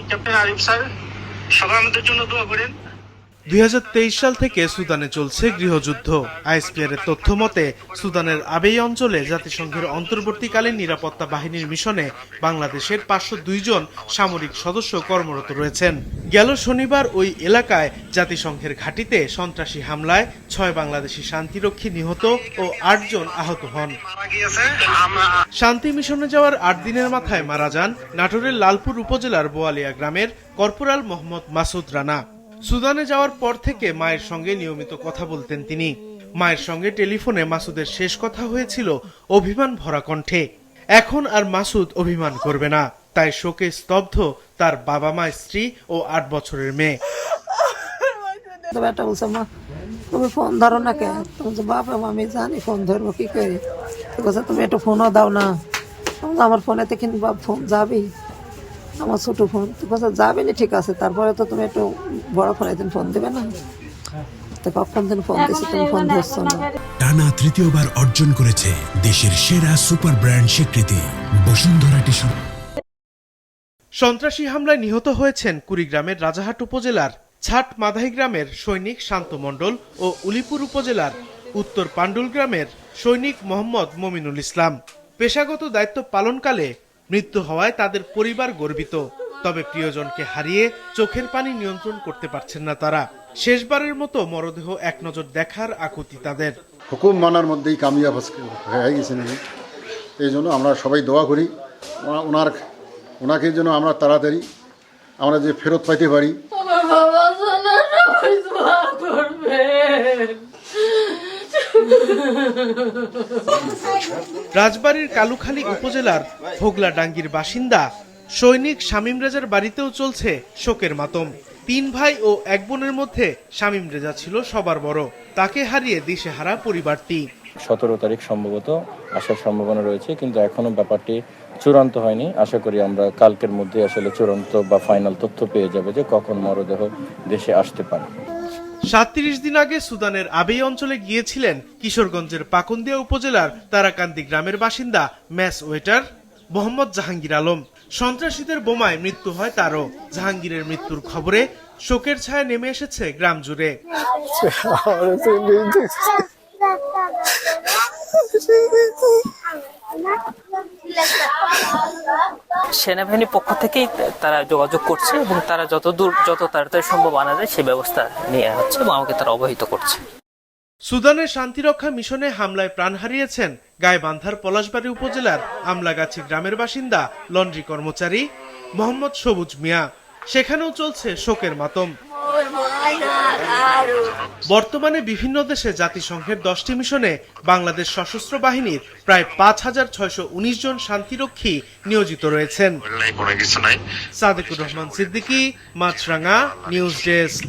Captain Arif sir সবাই আমাদের জন্য দোয়া করেন। ২০২৩ সাল থেকে সুদানে চলছে গৃহযুদ্ধ। আইএসপিআর এর তথ্য মতে সুদানের আবেই অঞ্চলে জাতিসংঘের অন্তর্বর্তীকালীন নিরাপত্তা বাহিনীর মিশনে বাংলাদেশের ৫০২ জন সামরিক সদস্য কর্মরত রয়েছেন। গেল শনিবার ওই এলাকায় জাতিসংঘের ঘাঁটিতে সন্ত্রাসী হামলায় ৬ বাংলাদেশি শান্তিরক্ষী নিহত ও ৮ জন আহত হন। শান্তি মিশনে যাওয়ার ৮ দিনের মাথায় মারা যান নাটোরের লালপুর উপজেলার বোয়ালিয়া গ্রামের কর্পোরাল মোহাম্মদ মাসুদ রানা। সুদানে যাওয়ার পর থেকে মায়ের সঙ্গে নিয়মিত কথা বলতেন তিনি। মায়ের সঙ্গে টেলিফোনে মাসুদের শেষ কথা হয়েছিল অভিমান ভরা কণ্ঠে। এখন আর মাসুদ অভিমান করবে না, তাই শোকে স্তব্ধ তার বাবা মা, স্ত্রী ও ৮ বছরের মেয়ে। তুমি ফোন ধরো না কেন? তুমি বাবা আমি জানি ফোন ধরবো কি করে, তুমি একটু ফোনও দাও না। আমার ফোনেতে কিন্তু বাপ ফোন যাবি, আমার ছোট ফোন তো কথা যাবে না, ঠিক আছে, তারপরে তো তুমি একটু বড় ফোন একদিন ফোন দেবে না। তো কখন দিন ফোন দিয়েছি, তুমি ফোন ধরছো না। টানা তৃতীয়বার অর্জন করেছে দেশের সেরা সুপার ব্র্যান্ড স্বীকৃতি বসুন্ধরা টিস্যু। সন্ত্রাসী হামলায় নিহত হয়েছেন কুড়িগ্রামের রাজাহাট উপজেলার ছাট মাধাই গ্রামের সৈনিক শান্ত মণ্ডল ও উলিপুর উপজেলার উত্তর পাণ্ডুল গ্রামের সৈনিক মোহাম্মদ মমিনুল ইসলাম। পেশাগত দায়িত্ব পালনকালে মৃত্যু হওয়ায় তাদের পরিবার গর্বিত। তবে প্রিয়জনকে হারিয়ে চোখের পানি নিয়ন্ত্রণ করতে পারছেন না তারা। শেষবারের মতো মরদেহ এক নজর দেখার আকুতি তাদের। হুকুম মানার মধ্যেই কামিয়াব হয়ে গেছেন। এই জন্য আমরা সবাই দোয়া করি ওনাকে যেন আমরা তাড়াতাড়ি আমরা যে ফেরত পাইতে পারি। রাজবাড়ীর কালুখালী উপজেলার ভোগলাডাঙ্গির বাসিন্দা সৈনিক শামীম রেজার বাড়িতেও চলছে শোকের মাতম। ৩ ভাই ও ১ বোনের মধ্যে শামীম রেজা ছিল সবার বড়। তাকে হারিয়ে দিশেহারা পরিবারটি। ১৭ তারিখ সম্ভবত আসার সম্ভাবনা রয়েছে, কিন্তু এখনো ব্যাপারটি চূড়ান্ত হয়নি। আশা করি আমরা কালকের মধ্যে আসলে চূড়ান্ত বা ফাইনাল তথ্য পেয়ে যাবে যে কখন মরদেহ দেশে আসতে পারে। ৩৭ দিন আগে সুদানের আবেই অঞ্চলে গিয়েছিলেন কিশোরগঞ্জের পাকুন্দিয়া উপজেলার তারাকান্দি গ্রামের বাসিন্দা ম্যাস ওয়েটার মোহাম্মদ জাহাঙ্গীর আলম। সন্ত্রাসীদের বোমায় মৃত্যু হয় তারও। জাহাঙ্গীরের মৃত্যুর খবরে শোকের ছায়া নেমে এসেছে গ্রাম জুড়ে। সেনাবাহিনীর পক্ষ থেকেই তারা যোগাযোগ করছে এবং তারা যত তাড়াতাড়ি সম্ভব আনা যায় সে ব্যবস্থা নিয়ে হচ্ছে এবং আমাকে তারা অবহিত করছে। সুদানের শান্তিরক্ষা মিশনে হামলায় প্রাণ হারিয়েছেন গাইবান্ধার পলাশবাড়ী উপজেলার আমলাগাছি গ্রামের বাসিন্দা লন্ড্রি কর্মচারী মোহাম্মদ সবুজ মিয়া। সেখানেও চলছে শোকের মাতম। বর্তমানে বিভিন্ন দেশে জাতিসংঘের 10টি মিশনে বাংলাদেশ সশস্ত্র বাহিনীর প্রায় ৫,৬১৯ জন শান্তিরক্ষী নিয়োজিত রয়েছেন। সাদেকুর রহমান সিদ্দিকী, মাছরাঙা, নিউজ ডেস্ক।